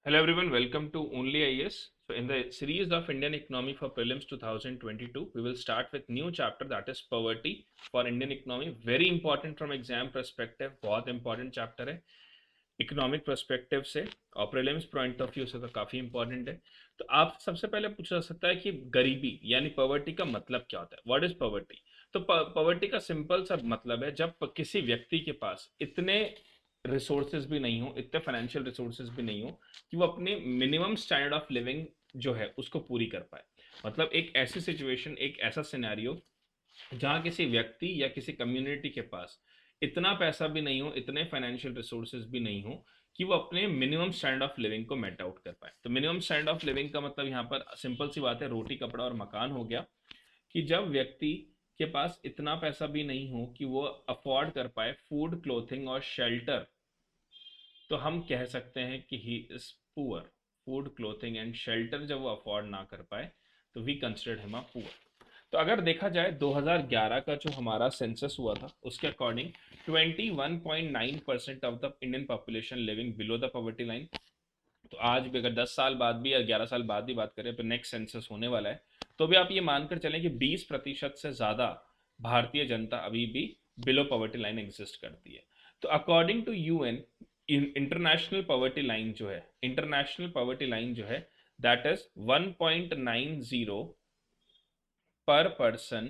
Hello everyone, welcome to Only IAS. So in the series of Indian Economy for Prelims 2022, we will start with new chapter that is poverty for Indian economy. Very important from exam perspective, बहुत important chapter है economic perspective से और prelims point of view से तो काफ़ी important है। तो आप सबसे पहले पूछा जा सकता है कि गरीबी यानी पॉवर्टी का मतलब क्या होता है, व्हाट इज पॉवर्टी। तो पॉवर्टी का सिंपल सा मतलब है जब किसी व्यक्ति के पास इतने रिसोर्सेज भी नहीं हो, इतने फाइनेंशियल रिसोर्सेज भी नहीं हो कि वो अपने मिनिमम स्टैंडर्ड ऑफ लिविंग जो है उसको पूरी कर पाए। मतलब एक ऐसी सिचुएशन, एक ऐसा सिनेरियो जहाँ किसी व्यक्ति या किसी कम्युनिटी के पास इतना पैसा भी नहीं हो, इतने फाइनेंशियल रिसोर्सेज भी नहीं हो कि वो अपने मिनिमम स्टैंडर्ड ऑफ लिविंग को मेट आउट कर पाए। तो मिनिमम स्टैंडर्ड ऑफ लिविंग का मतलब यहाँ पर सिंपल सी बात है, रोटी कपड़ा और मकान हो गया। कि जब व्यक्ति के पास इतना पैसा भी नहीं हो कि वो अफोर्ड कर पाए फूड, क्लोथिंग और शेल्टर, तो हम कह सकते हैं कि he is poor. Food, clothing and shelter जब वो अफोर्ड ना कर पाए तो we consider him a poor. तो अगर देखा जाए 2011 का जो हमारा सेंसस हुआ था उसके according 21.9% of the Indian population living below the poverty line. तो आज भी अगर 10 साल बाद भी या 11 साल बाद भी बात करें तो नेक्स्ट सेंसस होने वाला है, तो भी आप ये मानकर चलें कि 20% से ज़्यादा भारतीय जनता अभी भी बिलो पॉवर्टी लाइन एग्जिस्ट करती है। तो according to UN, international poverty line जो है, इंटरनेशनल पॉवर्टी लाइन जो है that is 1.90 per person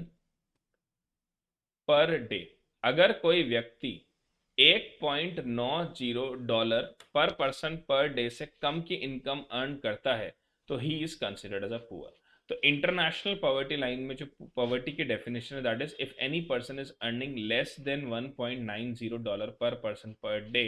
per day. अगर कोई व्यक्ति $1.90 पर पर्सन पर डे से कम की इनकम अर्न करता है तो he is considered as a poor. तो इंटरनेशनल पॉवर्टी लाइन में जो पॉवर्टी की डेफिनेशन है that is if any person is earning less than $1.90 per person per day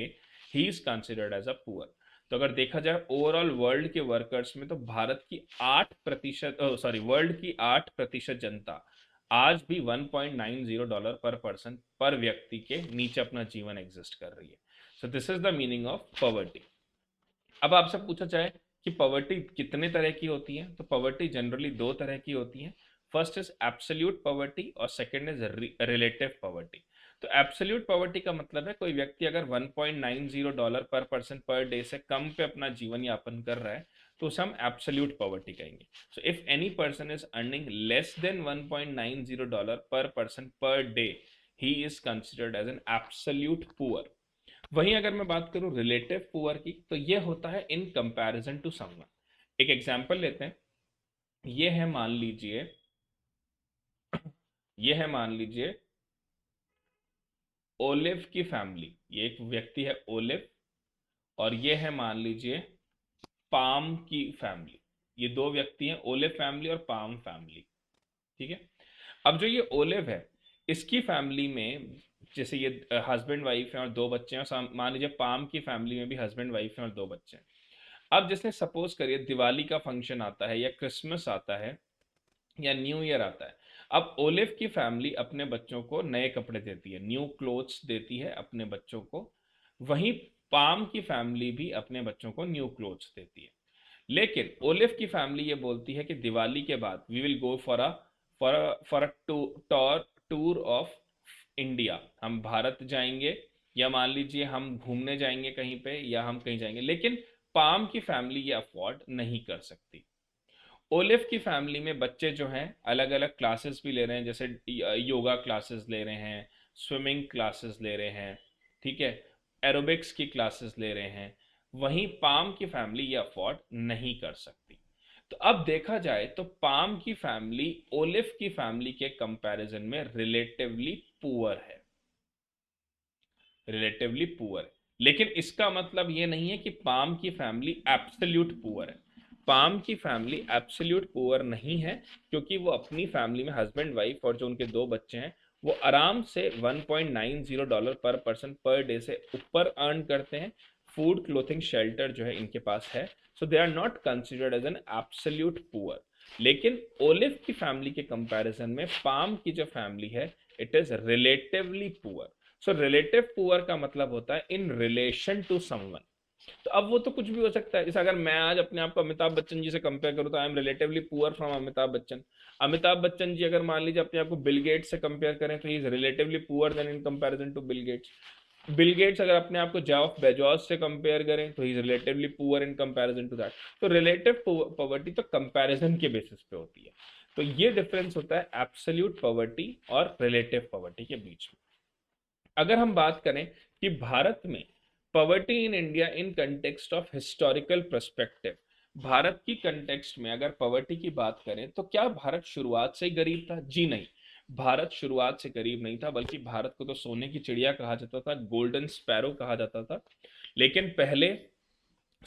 he is considered as a poor. तो अगर देखा जाए ओवरऑल वर्ल्ड के वर्कर्स में तो भारत की 8% वर्ल्ड की 8% जनता आज भी $1.90 पर पर्सन पर व्यक्ति के नीचे अपना जीवन एग्जिस्ट कर रही है। So this is the meaning of poverty. अब आपसे पूछा जाए कि पॉवर्टी कितने तरह की होती है, तो पॉवर्टी जनरली दो तरह की होती है। फर्स्ट इज एब्सोल्यूट पॉवर्टी और सेकंड इज रिलेटिव पॉवर्टी। तो एब्सोल्यूट पॉवर्टी का मतलब है कोई व्यक्ति अगर $1.90 पर पर्सन पर डे से कम पे अपना जीवन यापन कर रहा है तो उसे हम एब्सोल्यूट पॉवर्टी कहेंगे। So if any person is earning less than $1.90 per person per day he is considered as an absolute poor. वहीं अगर मैं बात करूं रिलेटिव पुअर की तो ये होता है इन कंपैरिजन टू समवन। एक एग्जांपल लेते हैं। ये है मान लीजिए ये है मान लीजिए ओलिव की फैमिली। ये एक व्यक्ति है ओलिव, और ये है मान लीजिए पाम की फैमिली। ये दो व्यक्ति हैं, ओलिव फैमिली और पाम फैमिली। ठीक है। अब जो ये ओलिव है इसकी फैमिली में जैसे ये हस्बैंड वाइफ है और दो बच्चे हैं, और मान लीजिए पाम की फैमिली में भी हस्बैंड वाइफ है और दो बच्चे हैं। अब जिसने सपोज करिए दिवाली का फंक्शन आता है या क्रिसमस आता है या न्यू ईयर आता है। अब ओलिव की फैमिली अपने बच्चों को नए कपड़े देती है, न्यू क्लोथ्स देती है अपने बच्चों को। वहीं पाम की फैमिली भी अपने बच्चों को न्यू क्लोथ्स देती है। लेकिन ओलिव की फैमिली ये बोलती है कि दिवाली के बाद we will go for a tour of India. हम भारत जाएंगे या मान लीजिए हम घूमने जाएंगे कहीं पे या हम कहीं जाएंगे, लेकिन पाम की फैमिली ये अफोर्ड नहीं कर सकती। ओलिव की फैमिली में बच्चे जो हैं अलग अलग क्लासेस भी ले रहे हैं, जैसे योगा क्लासेस ले रहे हैं, स्विमिंग क्लासेस ले रहे हैं, ठीक है, एरोबिक्स की क्लासेस ले रहे हैं। वहीं पाम की फैमिली ये अफोर्ड नहीं कर सकती। तो अब देखा जाए तो पाम की फैमिली ओलिव की फैमिली के कंपैरिजन में रिलेटिवली पुअर है, रिलेटिवली पुअर है। लेकिन इसका मतलब ये नहीं है कि पाम की फैमिली एब्सोल्यूट पुअर है। पाम की फैमिली एब्सोल्यूट पुअर नहीं है, क्योंकि वो अपनी फैमिली में हस्बैंड वाइफ और जो उनके दो बच्चे हैं वो आराम से $1.90 पर पर्सन पर डे से ऊपर अर्न करते हैं। फूड, क्लोथिंग, शेल्टर जो है इनके पास है। So they are not considered as an absolute poor. लेकिन ओलिव की फैमिली के कंपैरिजन में पाम की जो फैमिली है it is relatively poor. So relative poor का मतलब होता है इन रिलेशन टू समवन। तो अब वो तो कुछ भी हो सकता है, जैसे अगर मैं आज अपने आप को अमिताभ बच्चन जी से कंपेयर करूं तो I am relatively poor from Amitabh Bachchan. Amitabh Bachchan ji अगर मान लीजिए अपने आप को बिल गेट्स से कंपेयर करें तो he is relatively poor then in comparison to Bill Gates. Bill Gates अगर अपने आप को जेफ बेजोस से कंपेयर करें तो he is relatively poor in comparison to that. तो रिलेटिव पॉवर्टी तो कंपैरिजन के बेसिस पे होती है। तो ये डिफरेंस होता है एब्सोल्यूट पॉवर्टी और रिलेटिव पॉवर्टी के बीच में। अगर हम बात करें कि भारत में poverty in India in context of historical perspective, Bharat की कंटेक्स्ट में अगर पॉवर्टी की बात करें तो क्या भारत शुरुआत से ही गरीब था? जी नहीं, भारत शुरुआत से गरीब नहीं था, बल्कि भारत को तो सोने की चिड़िया कहा जाता था, गोल्डन स्पैरो कहा जाता था। लेकिन पहले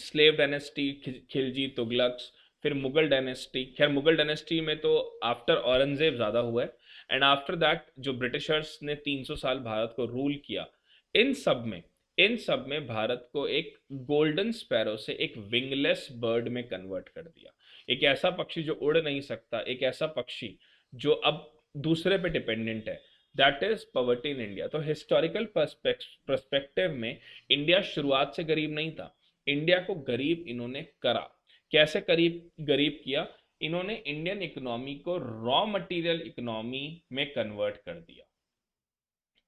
स्लेव डायनेस्टी, खिलजी, तुगलक, फिर मुगल डायनेस्टी, खैर मुगल डायनेस्टी में तो आफ्टर औरंगजेब ज्यादा हुआ है, एंड आफ्टर दैट जो ब्रिटिशर्स ने 300 साल भारत को रूल किया, इन सब में इन सब में भारत को एक गोल्डन स्पैरो से एक विंगलेस बर्ड में कन्वर्ट कर दिया। एक ऐसा पक्षी जो उड़ नहीं सकता, एक ऐसा पक्षी जो अब दूसरे पे डिपेंडेंट है, that is poverty in India. तो हिस्टोरिकल पर्सपेक्टिव में इंडिया शुरुआत से गरीब नहीं था, इंडिया को गरीब इन्होंने करा। कैसे गरीब गरीब किया? इन्होंने इंडियन इकोनॉमी को रॉ मटेरियल इकोनॉमी में कन्वर्ट कर दिया,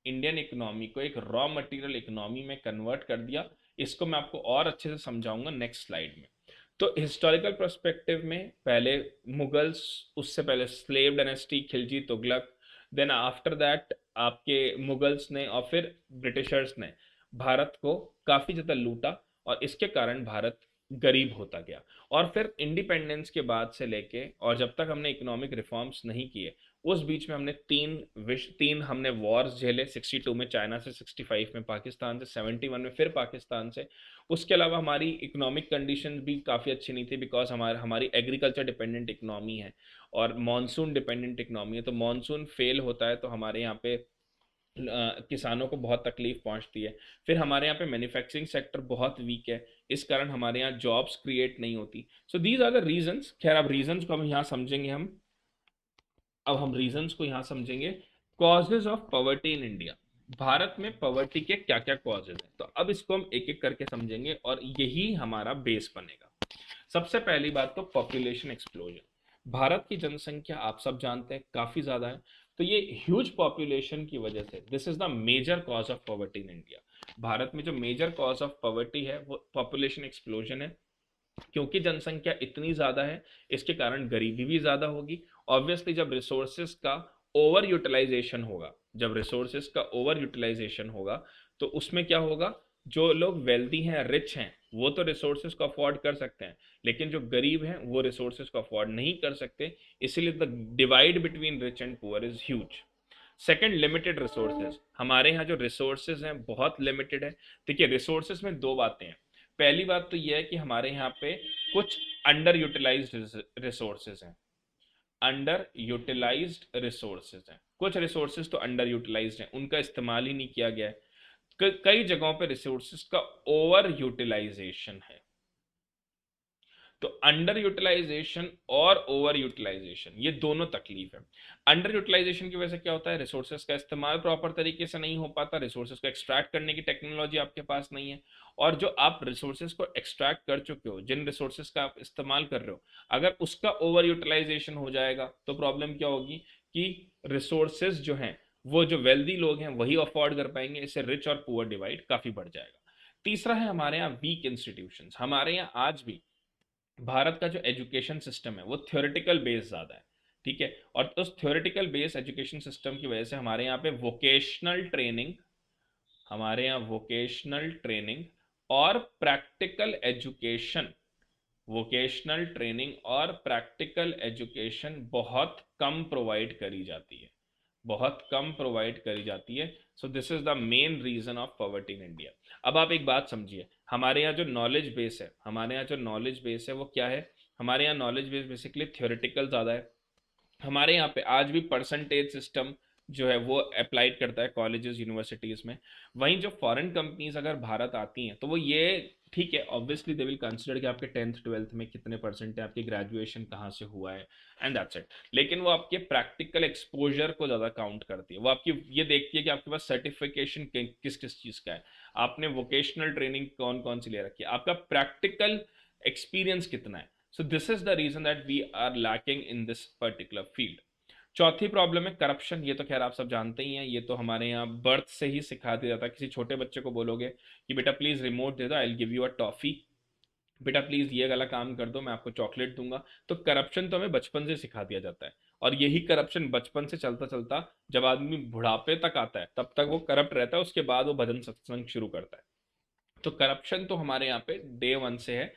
इंडियन इकोनॉमी को एक रॉ मटेरियल इकोनॉमी में कन्वर्ट कर दिया। इसको मैं आपको और अच्छे से समझाऊंगा नेक्स्ट स्लाइड में। तो हिस्टोरिकल पर्सपेक्टिव में पहले मुगल्स, उससे पहले slave dynasty, Khilji, Tughlaq, then after that आपके मुगल्स ने और फिर ब्रिटिशर्स ने भारत को काफी ज्यादा लूटा, और इसके कारण भारत गरीब होता गया। और फिर इंडिपेंडेंस के बाद से लेके और जब तक हमने इकोनॉमिक रिफॉर्म्स नहीं किए, उस बीच में हमने तीन हमने वॉर्स झेले, 62 में चाइना से, 65 में पाकिस्तान से, 71 में फिर पाकिस्तान से। उसके अलावा हमारी इकोनॉमिक कंडीशन भी काफ़ी अच्छी नहीं थी, बिकॉज हमारी एग्रीकल्चर डिपेंडेंट इकोनॉमी है और मॉनसून डिपेंडेंट इकोनॉमी है। तो मॉनसून फेल होता है तो हमारे यहाँ पे किसानों को बहुत तकलीफ पहुंचती है। फिर हमारे यहाँ पे मैन्युफैक्चरिंग सेक्टर बहुत वीक है, इस कारण हमारे यहाँ जॉब्स क्रिएट नहीं होती। So these are the reasons. खैर अब रीजंस को हम यहाँ समझेंगे, अब हम रीजंस को यहाँ समझेंगे। Causes of poverty in India, Bharat में पॉवर्टी के क्या क्या कॉजेज हैं, तो अब इसको हम एक एक करके समझेंगे और यही हमारा बेस बनेगा। सबसे पहली बात तो पॉपुलेशन एक्सप्लोजन। भारत की जनसंख्या आप सब जानते हैं काफी ज्यादा है, तो ये ह्यूज पॉपुलेशन की वजह से this is the major cause of poverty in India. Bharat में जो मेजर कॉज ऑफ पॉवर्टी है वो पॉपुलेशन एक्सप्लोजन है, क्योंकि जनसंख्या इतनी ज्यादा है इसके कारण गरीबी भी ज्यादा होगी। ऑब्वियसली जब रिसोर्सेज का ओवर यूटिलाइजेशन होगा, जब रिसोर्सेज का ओवर यूटिलाइजेशन होगा तो उसमें क्या होगा, जो लोग वेल्दी हैं, रिच हैं, वो तो रिसोर्सेज को अफोर्ड कर सकते हैं, लेकिन जो गरीब हैं वो रिसोर्सेज को अफोर्ड नहीं कर सकते। इसीलिए the divide between rich and poor is huge. Second, limited resources. हमारे यहाँ जो रिसोर्सेज हैं बहुत लिमिटेड है। देखिए रिसोर्सेज में दो बातें हैं। पहली बात तो यह है कि हमारे यहाँ पे कुछ अंडर यूटिलाइज्ड रिसोर्सेज हैं, अंडर यूटिलाइज्ड रिसोर्सेज हैं, कुछ रिसोर्सेज तो अंडर यूटिलाइज्ड हैं, उनका इस्तेमाल ही नहीं किया गया है। कई जगहों पे रिसोर्सेज का ओवर यूटिलाइजेशन है। तो अंडर यूटिलाइजेशन और ओवर यूटिलाइजेशन ये दोनों तकलीफ है। अंडर यूटिलाइजेशन की वजह से क्या होता है, रिसोर्सेज का इस्तेमाल प्रॉपर तरीके से नहीं हो पाता, रिसोर्सेज को एक्सट्रैक्ट करने की टेक्नोलॉजी आपके पास नहीं है, और जो आप रिसोर्सेज को एक्सट्रैक्ट कर चुके हो, जिन रिसोर्सेज का आप इस्तेमाल कर रहे हो, अगर उसका ओवर यूटिलाइजेशन हो जाएगा तो प्रॉब्लम क्या होगी कि रिसोर्सेज जो हैं वो जो वेल्दी लोग हैं वही अफोर्ड कर पाएंगे, इससे रिच और पुअर डिवाइड काफी बढ़ जाएगा। तीसरा है हमारे यहाँ वीक इंस्टीट्यूशंस। हमारे यहाँ आज भी भारत का जो एजुकेशन सिस्टम है वो थ्योरेटिकल बेस ज़्यादा है, ठीक है, और उस थ्योरेटिकल बेस एजुकेशन सिस्टम की वजह से हमारे यहाँ पे वोकेशनल ट्रेनिंग और प्रैक्टिकल एजुकेशन, वोकेशनल ट्रेनिंग और प्रैक्टिकल एजुकेशन बहुत कम प्रोवाइड करी जाती है, बहुत कम प्रोवाइड करी जाती है। So this is the main reason of poverty in India. अब आप एक बात समझिए, हमारे यहाँ जो नॉलेज बेस है, हमारे यहाँ जो नॉलेज बेस है वो क्या है, हमारे यहाँ नॉलेज बेस बेसिकली थ्योरेटिकल ज़्यादा है। हमारे यहाँ पे आज भी परसेंटेज सिस्टम जो है वो अप्लाइड करता है कॉलेजेस यूनिवर्सिटीज़ में। वहीं जो फॉरेन कंपनीज अगर भारत आती हैं तो वो ये, ठीक है, ऑब्वियसली दे विल कंसिडर कि आपके 10th 12th में कितने परसेंट है, आपकी ग्रेजुएशन कहाँ से हुआ है, एंड दैट्स इट। लेकिन वो आपके प्रैक्टिकल एक्सपोजर को ज़्यादा काउंट करती है, वो आपकी ये देखती है कि आपके पास सर्टिफिकेशन किस किस चीज़ का है, आपने वोकेशनल ट्रेनिंग कौन कौन सी ले रखी है, आपका प्रैक्टिकल एक्सपीरियंस कितना है। So this is the reason that we are lacking in this particular field. चौथी प्रॉब्लम है करप्शन। ये तो खैर आप सब जानते ही हैं, ये तो हमारे यहाँ बर्थ से ही सिखा दिया जाता है। किसी छोटे बच्चे को बोलोगे कि बेटा प्लीज रिमोट दे दो, I will give you a toffee, बेटा प्लीज ये वाला काम कर दो, मैं आपको चॉकलेट दूंगा। तो करप्शन तो हमें बचपन से सिखा दिया जाता है, और यही करप्शन बचपन से चलता चलता जब आदमी बुढ़ापे तक आता है तब तक वो करप्ट रहता है, उसके बाद वो भजन सत्संग शुरू करता है। तो करप्शन तो हमारे यहाँ पे डे वन से है।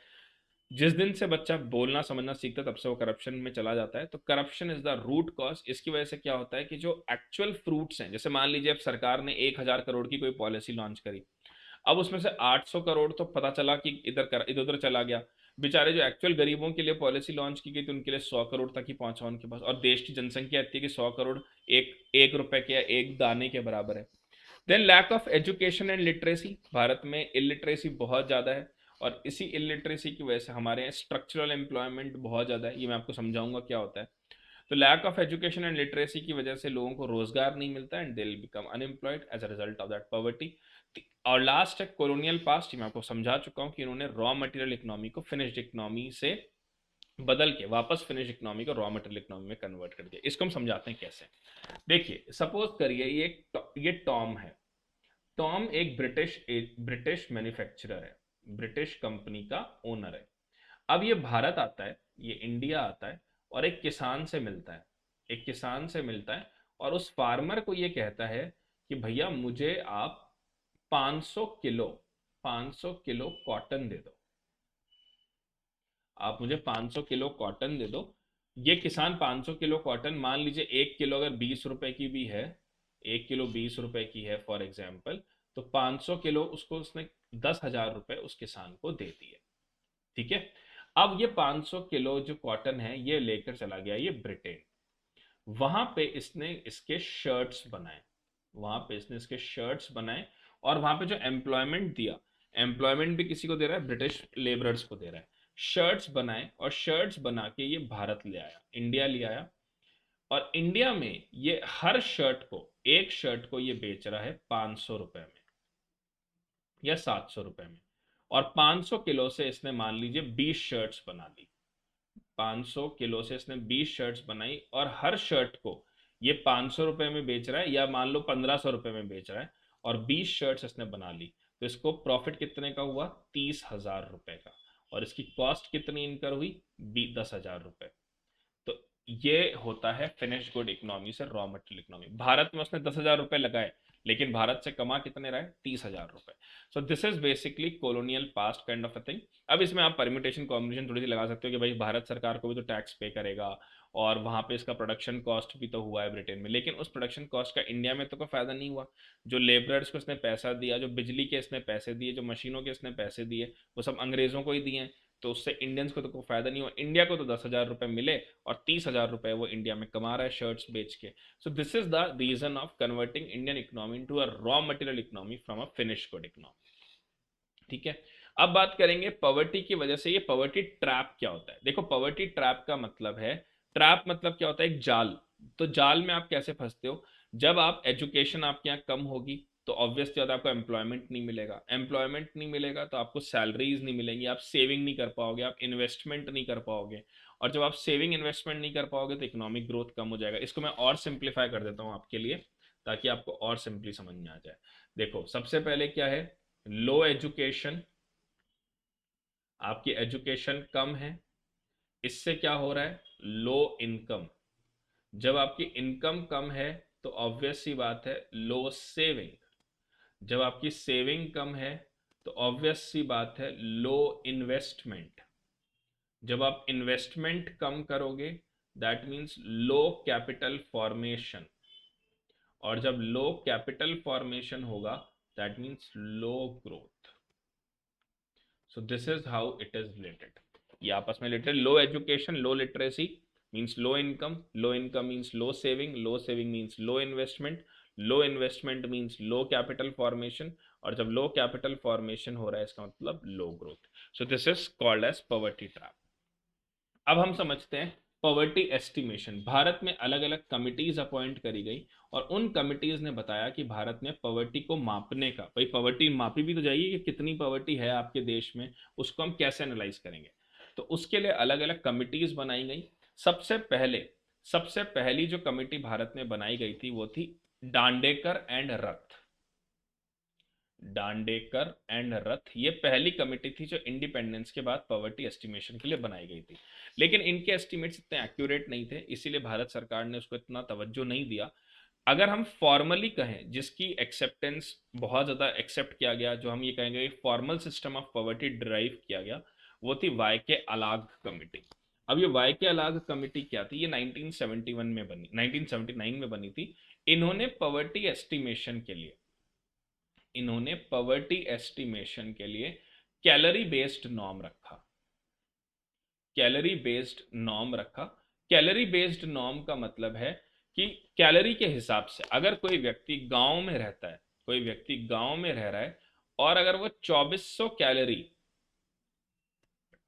जिस दिन से बच्चा बोलना समझना सीखता है तब से वो करप्शन में चला जाता है। तो corruption is the root cause. इसकी वजह से क्या होता है कि जो एक्चुअल फ्रूट्स हैं, जैसे मान लीजिए अब सरकार ने 1,000 करोड़ की कोई पॉलिसी लॉन्च करी, अब उसमें से 800 करोड़ तो पता चला कि इधर उधर चला गया। बेचारे जो एक्चुअल गरीबों के लिए पॉलिसी लॉन्च की गई थी उनके लिए 100 करोड़ तक ही पहुंचा उनके पास, और देश की जनसंख्या इतनी है कि 100 करोड़ एक एक रुपए के या एक दाने के बराबर है। Then lack of education and literacy. Bharat में इलिटरेसी बहुत ज़्यादा है, और इसी इलिटरेसी की वजह से हमारे यहाँ स्ट्रक्चरल एम्प्लॉयमेंट बहुत ज़्यादा है। ये मैं आपको समझाऊंगा क्या होता है। तो lack of education and literacy की वजह से लोगों को रोजगार नहीं मिलता, and they will become unemployed as a result of that poverty. और लास्ट है कॉलोनियल पास्ट। मैं आपको समझा चुका हूँ कि इन्होंने रॉ मटेरियल इकोनॉमी को फिनिश्ड इकोनॉमी से बदल के वापस फिनिश इकोनॉमी को रॉ मटेरियल इकोनॉमी में कन्वर्ट कर दिया। इसको हम समझाते हैं कैसे। देखिए सपोज करिए ये टॉम है। टॉम एक ब्रिटिश मैन्युफैक्चरर है, ब्रिटिश कंपनी का ओनर है। अब ये भारत आता है, ये इंडिया आता है, और एक किसान से मिलता है, एक किसान से मिलता है, और उस फार्मर को ये कहता है कि भैया मुझे आप 500 किलो 500 किलो कॉटन दे दो, आप मुझे 500 किलो कॉटन दे दो। ये किसान 500 किलो कॉटन, मान लीजिए 1 किलो अगर 20 रुपए की भी है, 1 किलो 20 रुपए की है फॉर एग्जाम्पल, तो 500 किलो उसको उसने 10,000 रुपए उस किसान को दे दिए। ठीक है। अब ये 500 किलो जो कॉटन है ये लेकर चला गया ये ब्रिटेन। वहां पे इसने इसके शर्ट्स बनाए, वहां पे इसने इसके शर्ट्स बनाए, और वहां पे जो एम्प्लॉयमेंट दिया, एम्प्लॉयमेंट भी किसी को दे रहा है, ब्रिटिश लेबरर्स को दे रहा है। शर्ट्स बनाए, और शर्ट्स बना के ये भारत ले आया, इंडिया ले आया, और इंडिया में ये हर शर्ट को, एक शर्ट को ये बेच रहा है 500 रुपए में या 700 रुपए में। और 500 किलो से इसने मान लीजिए 20 शर्ट्स बना ली, 500 किलो से इसने 20 शर्ट्स बनाई, और हर शर्ट को ये 500 रुपए में बेच रहा है, या मान लो 1,500 रुपए में बेच रहा है, और 20 शर्ट्स इसने बना ली। तो इसको प्रॉफिट कितने का हुआ? 30,000 रुपए का। और इसकी कॉस्ट कितनी इनकर हुई? 10,000 रुपए। तो ये होता है फिनिश गुड इकोनॉमी से रॉ मटेरियल इकोनॉमी। भारत में उसने 10,000 रुपए लगाए, लेकिन भारत से कमा कितने रहे? 30,000 रुपए। सो this is basically colonial past kind of a thing. अब इसमें आप परम्यूटेशन कॉम्बिनेशन थोड़ी सी लगा सकते हो कि भाई भारत सरकार को भी तो टैक्स पे करेगा, और वहां पे इसका प्रोडक्शन कॉस्ट भी तो हुआ है ब्रिटेन में, लेकिन उस प्रोडक्शन कॉस्ट का इंडिया में तो कोई फायदा नहीं हुआ। जो लेबरर्स को इसने पैसा दिया, जो बिजली के इसने पैसे दिए, जो मशीनों के इसने पैसे दिए, वो सब अंग्रेजों को ही दिए। तो उससे इंडियंस को तो कोई फायदा नहीं हुआ। इंडिया को तो 10,000 रुपए मिले, और 30,000 रुपए वो इंडिया में कमा रहा है शर्ट्स बेच के। So this is the reason of converting Indian economy into a raw material economy from a finish good economy. ठीक है। अब बात करेंगे पॉवर्टी की वजह से ये पॉवर्टी ट्रैप क्या होता है। देखो पॉवर्टी ट्रैप का मतलब है, ट्रैप मतलब क्या होता है? एक जाल। तो जाल में आप कैसे फंसते हो? जब आप एजुकेशन आपके यहाँ कम होगी तो ऑब्वियसली बात है, आपको एम्प्लॉयमेंट नहीं मिलेगा, एम्प्लॉयमेंट नहीं मिलेगा तो आपको सैलरीज नहीं मिलेंगी, आप सेविंग नहीं कर पाओगे, आप इन्वेस्टमेंट नहीं कर पाओगे, और जब आप सेविंग इन्वेस्टमेंट नहीं कर पाओगे तो इकोनॉमिक ग्रोथ कम हो जाएगा। इसको मैं और सिंप्लीफाई कर देता हूँ आपके लिए, ताकि आपको और सिंपली समझ में आ जाए। देखो सबसे पहले क्या है? लो एजुकेशन, आपकी एजुकेशन कम है, इससे क्या हो रहा है? Low income. जब आपकी इनकम कम है तो ऑब्वियस सी बात है लो सेविंग। जब आपकी सेविंग कम है तो ऑब्वियस सी बात है लो इन्वेस्टमेंट। जब आप इन्वेस्टमेंट कम करोगे that means low capital formation, और जब लो कैपिटल फॉर्मेशन होगा that means low growth. So this is how it is related, ये आपस में related. Low education, low literacy means low income, low income means low saving, low saving means low investment, low investment means low capital formation, और जब low capital formation हो रहा है इसका मतलब low growth. So this is called as poverty trap. अब हम समझते हैं पॉवर्टी एस्टिमेशन। भारत में अलग अलग कमिटीज अपॉइंट करी गई, और उन कमिटीज ने बताया कि भारत में पॉवर्टी को मापने का, भाई पॉवर्टी मापी भी तो जाइए कि कितनी पॉवर्टी है आपके देश में, उसको हम कैसे एनालाइज करेंगे। तो उसके लिए अलग अलग कमिटीज बनाई गई। सबसे पहले सबसे पहली जो कमेटी भारत में बनाई गई थी वो थी Dandekar and Rath. Dandekar and रथ ये पहली कमेटी थी जो इंडिपेंडेंस के बाद पॉवर्टी एस्टिमेशन के लिए बनाई गई थी। लेकिन इनके एस्टिमेट्स इतने एक्यूरेट नहीं थे, इसीलिए भारत सरकार ने उसको इतना तवज्जो नहीं दिया। अगर हम फॉर्मली कहें जिसकी एक्सेप्टेंस बहुत ज़्यादा एक्सेप्ट किया गया, जो हम ये कहेंगे formal system of poverty drive किया गया, वो थी वाई के अलाग कमेटी। अब ये वाई के अलाग कमेटी क्या थी? ये 1971 में बनी, 1979 में बनी थी। इन्होंने पॉवर्टी एस्टिमेशन के लिए कैलोरी बेस्ड नॉर्म रखा। कैलोरी बेस्ड नॉर्म रखा। कैलोरी बेस्ड नॉर्म का मतलब है कि कैलोरी के हिसाब से अगर कोई व्यक्ति गांव में रहता है, कोई व्यक्ति गांव में रह रहा है और अगर वो 2400 कैलोरी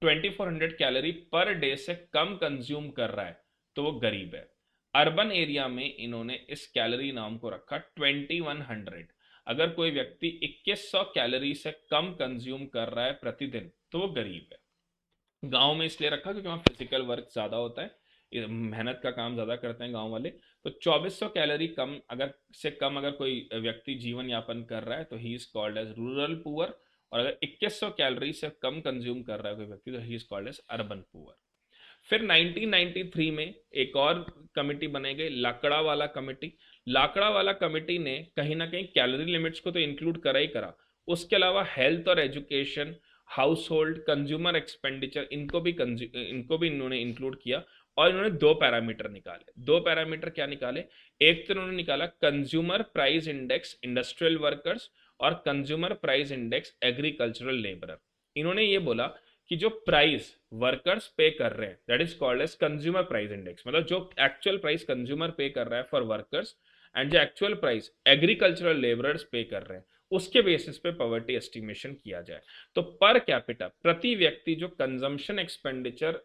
2400 कैलोरी पर डे से कम कंज्यूम कर रहा है तो वो गरीब है। अर्बन एरिया में इन्होंने इस कैलोरी नॉर्म को रखा 2100। अगर कोई व्यक्ति 2100 कैलोरी से कम कंज्यूम कर रहा है प्रतिदिन तो वो गरीब है। गांव में इसलिए रखा क्योंकि वहाँ फिजिकल वर्क ज़्यादा होता है, मेहनत का काम ज़्यादा करते हैं गांव वाले। तो 2400 कैलोरी कम अगर कोई व्यक्ति जीवन यापन कर रहा है तो he is called as rural poor, और अगर 2100 कैलोरी से कम कंज्यूम कर रहा है कोई व्यक्ति तो he is called as urban poor. फिर 1993 में एक और कमेटी बनाई गई, लाकड़ा वाला कमेटी। लाकड़ा वाला कमेटी ने कहीं ना कहीं कैलोरी लिमिट्स को तो इंक्लूड करा ही करा, उसके अलावा हेल्थ और education, house hold, consumer expenditure, इनको भी इन्होंने इंक्लूड किया। और इन्होंने दो पैरामीटर निकाले। दो पैरामीटर क्या निकाले? एक तो इन्होंने निकाला consumer price index industrial workers और consumer price index agricultural labourer. इन्होंने ये बोला कि जो प्राइस वर्कर्स पे कर रहे हैं that is called as consumer price index, मतलब जो एक्चुअल प्राइस कंज्यूमर पे कर रहा है फॉर वर्कर्स एंड जो actual price agricultural labourers pay कर रहे हैं उसके बेसिस पे पॉवर्टी एस्टिमेशन किया जाए। तो पर कैपिटा प्रति व्यक्ति जो कंजम्पशन एक्सपेंडिचर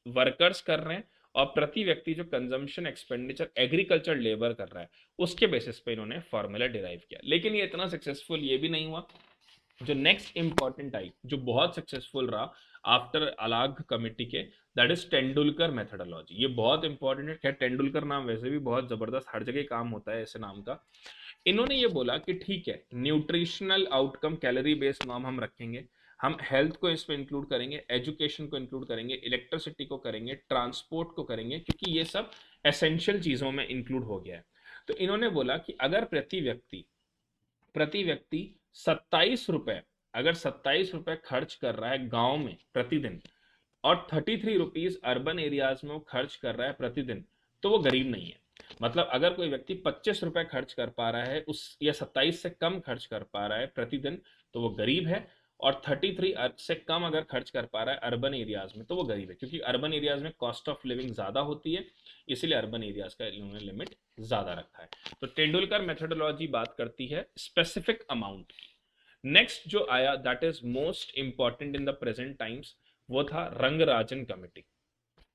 वर्कर्स कर रहे हैं और प्रति व्यक्ति जो कंजम्पशन एक्सपेंडिचर एग्रीकल्चर लेबर कर रहा है उसके बेसिस पे इन्होंने फॉर्मूला डिराइव किया। लेकिन ये इतना सक्सेसफुल ये भी नहीं हुआ। जो नेक्स्ट इंपॉर्टेंट आई जो बहुत सक्सेसफुल रहा आफ्टर अलाग कमेटी के, दैट इज तेंदुलकर मेथडोलॉजी। ये बहुत इंपॉर्टेंट है। खैर तेंदुलकर नाम वैसे भी बहुत जबरदस्त, हर जगह काम होता है ऐसे नाम का। इन्होंने ये बोला कि ठीक है nutritional outcome calorie based norm हम रखेंगे, हम हेल्थ को इसमें इंक्लूड करेंगे, एजुकेशन को इंक्लूड करेंगे, इलेक्ट्रिसिटी को करेंगे, ट्रांसपोर्ट को करेंगे, क्योंकि ये सब एसेंशियल चीजों में इंक्लूड हो गया है। तो इन्होंने बोला कि अगर प्रति व्यक्ति 27 रुपए, अगर 27 रुपए खर्च कर रहा है गांव में प्रतिदिन और 33 रुपीज अर्बन एरियाज में वो खर्च कर रहा है प्रतिदिन तो वो गरीब नहीं है। मतलब अगर कोई व्यक्ति 25 रुपए खर्च कर पा रहा है उस या 27 से कम खर्च कर पा रहा है प्रतिदिन तो वो गरीब है, और 33 से कम अगर खर्च कर पा रहा है अर्बन एरियाज में तो वो गरीब है, क्योंकि अर्बन एरियाज में कॉस्ट ऑफ लिविंग ज्यादा होती है, इसीलिए अर्बन एरियाज का इन्होंने लिमिट ज्यादा रखा है। तो तेंदुलकर मेथोडोलॉजी बात करती है स्पेसिफिक अमाउंट की। नेक्स्ट जो आया that is most important in the present times, वो था रंगराजन कमेटी।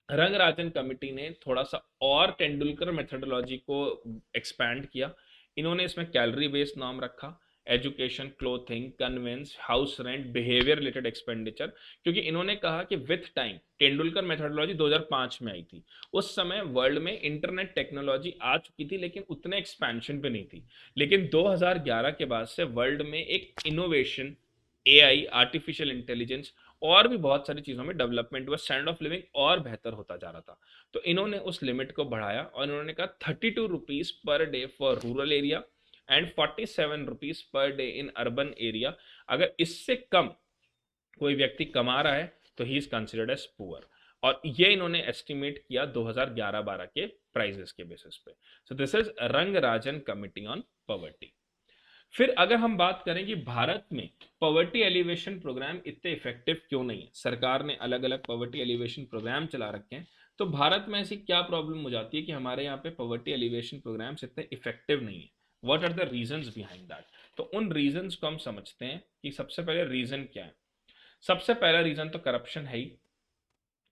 रंगराजन कमेटी ने थोड़ा सा और तेंदुलकर मेथोडोलॉजी को एक्सपैंड किया। इन्होंने इसमें कैलोरी बेस्ड नॉर्म रखा, education, clothing, conveyance, house rent, behaviour related expenditure, क्योंकि इन्होंने कहा कि विथ टाइम तेंदुलकर मेथोडोलॉजी 2005 में आई थी, उस समय वर्ल्ड में इंटरनेट टेक्नोलॉजी आ चुकी थी लेकिन उतने एक्सपेंशन पे नहीं थी। लेकिन 2011 के बाद से वर्ल्ड में एक इनोवेशन, एआई, आर्टिफिशियल इंटेलिजेंस और भी बहुत सारी चीज़ों में डेवलपमेंट हुआ, स्टैंडर्ड ऑफ लिविंग और बेहतर होता जा रहा था। तो इन्होंने उस लिमिट को बढ़ाया और इन्होंने कहा 32 rupees per day for rural area and 47 rupees per day in urban area. अगर इससे कम कोई व्यक्ति कमा रहा है तो he is considered as poor. और ये इन्होंने एस्टिमेट किया 2011-12 के प्राइजेस के बेसिस पे। सो this is Rangarajan committee on poverty. फिर अगर हम बात करें कि भारत में पॉवर्टी एलिवेशन प्रोग्राम इतने इफेक्टिव क्यों नहीं है, सरकार ने अलग अलग पॉवर्टी एलिवेशन प्रोग्राम चला रखे हैं, तो भारत में ऐसी क्या प्रॉब्लम हो जाती है कि हमारे यहाँ पे पॉवर्टी एलिवेशन प्रोग्राम्स इतने इफेक्टिव नहीं है? What are the reasons behind that? तो उन रीजंस को हम समझते हैं कि सबसे पहले रीजन क्या है। सबसे पहला रीजन तो करप्शन है ही,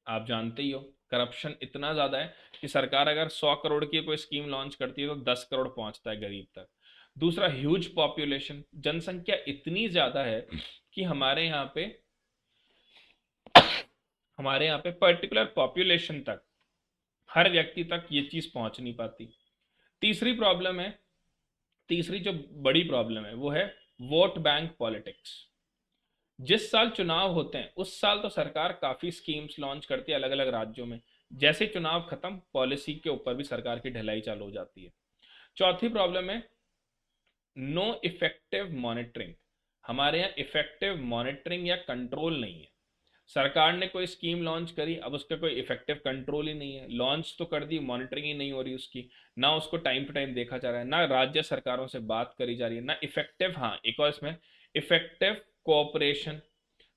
आप जानते ही हो करप्शन इतना ज्यादा है कि सरकार अगर 100 करोड़ की कोई स्कीम लॉन्च करती है तो 10 करोड़ पहुंचता है गरीब तक। दूसरा ह्यूज पॉपुलेशन, जनसंख्या इतनी ज्यादा है कि हमारे यहाँ पे पर्टिकुलर पॉपुलेशन तक हर व्यक्ति तक ये चीज पहुंच नहीं पाती। तीसरी प्रॉब्लम है, तीसरी जो बड़ी प्रॉब्लम है वो है वोट बैंक पॉलिटिक्स। जिस साल चुनाव होते हैं उस साल तो सरकार काफी स्कीम्स लॉन्च करती है अलग अलग राज्यों में, जैसे चुनाव खत्म पॉलिसी के ऊपर भी सरकार की ढिलाई चालू हो जाती है। चौथी प्रॉब्लम है नो इफेक्टिव मॉनिटरिंग। हमारे यहाँ इफेक्टिव मॉनिटरिंग या कंट्रोल नहीं है। सरकार ने कोई स्कीम लॉन्च करी, अब उसका कोई इफेक्टिव कंट्रोल ही नहीं है। लॉन्च तो कर दी, मॉनिटरिंग ही नहीं हो रही उसकी, ना उसको टाइम टू टाइम देखा जा रहा है, ना राज्य सरकारों से बात करी जा रही है, ना इफेक्टिव, हाँ एक और इसमें इफेक्टिव कोऑपरेशन।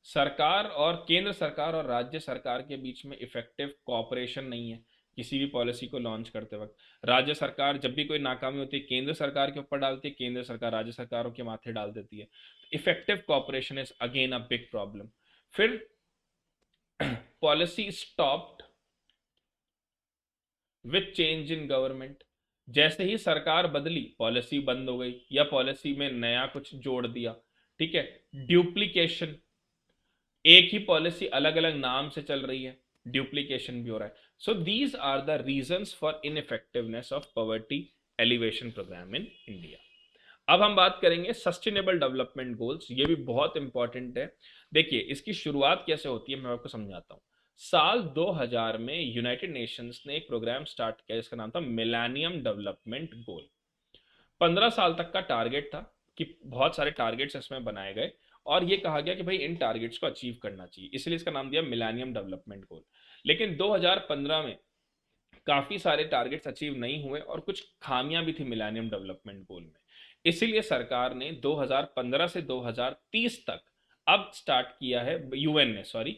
सरकार और केंद्र सरकार और राज्य सरकार के बीच में इफेक्टिव कोऑपरेशन नहीं है किसी भी पॉलिसी को लॉन्च करते वक्त। राज्य सरकार जब भी कोई नाकामी होती है केंद्र सरकार के ऊपर डालती है, केंद्र सरकार राज्य सरकारों के माथे डाल देती है। Effective cooperation is again a big problem. फिर policy stopped with change in government. जैसे ही सरकार बदली पॉलिसी बंद हो गई या पॉलिसी में नया कुछ जोड़ दिया। ठीक है, ड्यूप्लीकेशन, एक ही पॉलिसी अलग अलग नाम से चल रही है, ड्यूप्लीकेशन भी हो रहा है। So these are the reasons for ineffectiveness of poverty alleviation programme in India. अब हम बात करेंगे सस्टेनेबल डेवलपमेंट गोल्स, ये भी बहुत इंपॉर्टेंट है। देखिए इसकी शुरुआत कैसे होती है मैं आपको समझाता हूं। साल 2000 में यूनाइटेड नेशंस ने एक प्रोग्राम स्टार्ट किया जिसका नाम था मिलेनियम डेवलपमेंट गोल। 15 साल तक का टारगेट था कि बहुत सारे टारगेट्स इसमें बनाए गए और ये कहा गया कि भाई इन टारगेट्स को अचीव करना चाहिए, इसलिए इसका नाम दिया मिलेनियम डेवलपमेंट गोल। लेकिन 2015 में काफी सारे टारगेट्स अचीव नहीं हुए और कुछ खामियां भी थी मिलेनियम डेवलपमेंट गोल में। इसीलिए सरकार ने 2015 से 2030 तक अब स्टार्ट किया है, यूएन ने सॉरी,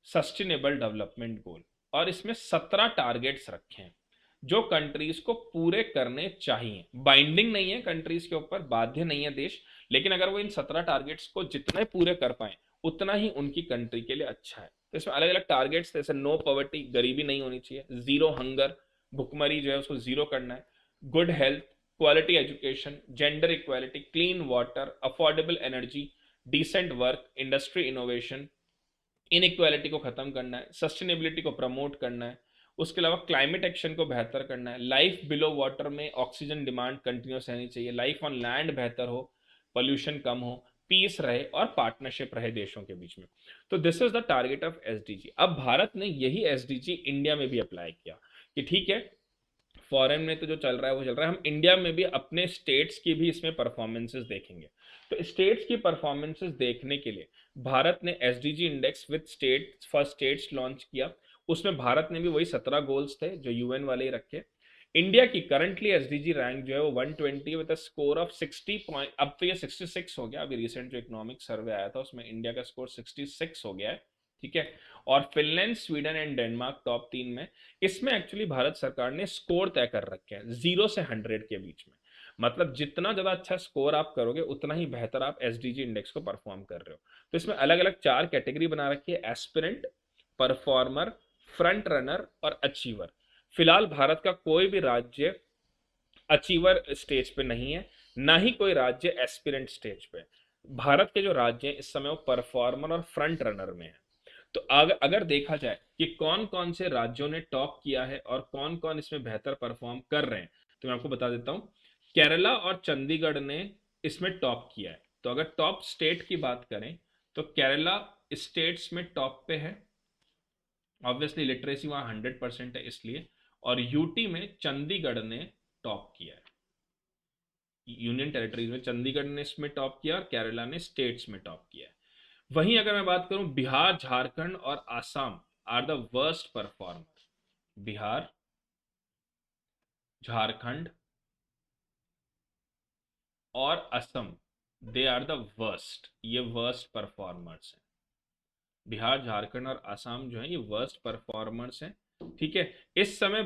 सस्टेनेबल डेवलपमेंट गोल। और इसमें 17 टारगेट्स रखे हैं जो कंट्रीज को पूरे करने चाहिए। बाइंडिंग नहीं है कंट्रीज के ऊपर, बाध्य नहीं है देश, लेकिन अगर वो इन 17 टारगेट्स को जितने पूरे कर पाए उतना ही उनकी कंट्री के लिए अच्छा है। तो इसमें अलग अलग टारगेट्स, जैसे नो पॉवर्टी, गरीबी नहीं होनी चाहिए, जीरो हंगर, भुखमरी जो है उसको जीरो करना है, good health, quality education, gender equality, clean water, affordable energy, decent work, industry innovation, inequality को खत्म करना है, सस्टेनेबिलिटी को प्रमोट करना है, उसके अलावा क्लाइमेट एक्शन को बेहतर करना है, लाइफ बिलो वाटर में ऑक्सीजन डिमांड कंटिन्यूस रहनी चाहिए, लाइफ ऑन लैंड बेहतर हो, पोल्यूशन कम हो, पीस रहे और पार्टनरशिप रहे देशों के बीच में। तो this is the target of SDG. अब भारत ने यही एसडीजी इंडिया में भी अप्लाई किया कि ठीक है फॉरेन में तो जो चल रहा है वो चल रहा है, हम इंडिया में भी अपने स्टेट्स की भी इसमें परफॉर्मेंसेस देखेंगे। तो स्टेट्स की परफॉर्मेंसेस देखने के लिए भारत ने SDG index with state for states launch किया। उसमें भारत ने भी वही 17 गोल्स थे जो यूएन वाले ही रखे। इंडिया की करंटली एसडीजी रैंक जो है वो 120 with a score of 60 point, अब तो ये 66 हो गया, अभी रिसेंट जो इकोनॉमिक सर्वे आया था उसमें इंडिया का स्कोर 66 हो गया है। ठीक है, और Finland, Sweden and Denmark top 3 में। इसमें एक्चुअली भारत सरकार ने स्कोर तय कर रखे हैं 0 से 100 के बीच में। मतलब जितना ज्यादा अच्छा स्कोर आप करोगे उतना ही बेहतर आप एसडीजी इंडेक्स को परफॉर्म कर रहे हो। तो इसमें अलग अलग 4 कैटेगरी बना रखी है, एस्पिरेंट, परफॉर्मर, फ्रंट रनर और अचीवर। फिलहाल भारत का कोई भी राज्य अचीवर स्टेज पे नहीं है, ना ही कोई राज्य एस्पिरेंट स्टेज पे। भारत के जो राज्य हैं इस समय वो परफॉर्मर और फ्रंट रनर में है। तो अगर देखा जाए कि कौन कौन से राज्यों ने टॉप किया है और कौन कौन इसमें बेहतर परफॉर्म कर रहे हैं, तो मैं आपको बता देता हूं। केरला और चंडीगढ़ ने इसमें टॉप किया है। तो अगर टॉप स्टेट की बात करें तो केरला स्टेट्स में टॉप पे है, ऑब्वियसली लिटरेसी वहां 100% है इसलिए। और यूटी में चंडीगढ़ ने टॉप किया है। यूनियन टेरिटरीज में चंडीगढ़ ने इसमें टॉप किया और केरला ने स्टेट्स में टॉप किया है। वहीं अगर मैं बात करूं बिहार, झारखंड और Assam are the worst performer. Bihar, Jharkhand और Assam, they are the worst, ये वर्स्ट परफॉर्मर्स हैं। बिहार, झारखंड और असम जो है ये वर्स्ट परफॉर्मर्स हैं। ठीक है, इस समय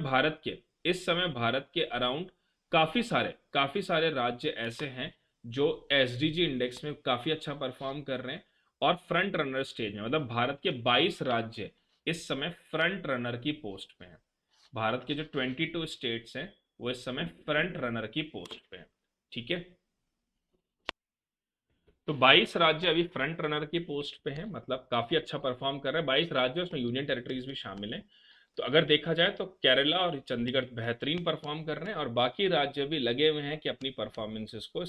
भारत के अराउंड काफी सारे राज्य ऐसे हैं जो एसडीजी इंडेक्स में काफी अच्छा परफॉर्म कर रहे हैं और फ्रंट रनर स्टेज में। मतलब भारत के 22 राज्य इस समय फ्रंट रनर की पोस्ट पे हैं। भारत के जो 22 स्टेट्स हैं वो इस समय फ्रंट रनर की पोस्ट पे हैं। ठीक है, तो 22 राज्य अभी फ्रंट रनर की पोस्ट पे हैं, मतलब काफी अच्छा परफॉर्म कर रहे हैं 22 राज्य, उसमें यूनियन टेरिटरीज भी शामिल हैं। तो अगर देखा जाए तो केरला और चंडीगढ़ बेहतरीन परफॉर्म कर रहे हैं और बाकी राज्य भी लगे हुए हैं कि अपनी परफॉर्मेंसेस को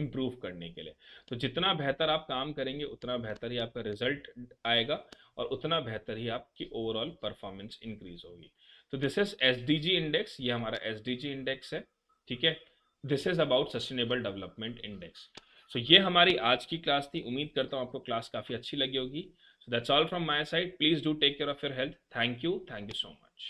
इम्प्रूव करने के लिए। तो जितना बेहतर आप काम करेंगे उतना बेहतर ही आपका रिजल्ट आएगा और उतना बेहतर ही आपकी ओवरऑल परफॉर्मेंस इंक्रीज होगी। तो दिस इज एसडीजी इंडेक्स, ये हमारा एसडीजी इंडेक्स है, ठीक है। This is about sustainable development index. So ये हमारी आज की क्लास थी, उम्मीद करता हूँ आपको क्लास काफ़ी अच्छी लगी होगी। So that's all from my side. Please do take care of your health. Thank you. Thank you so much.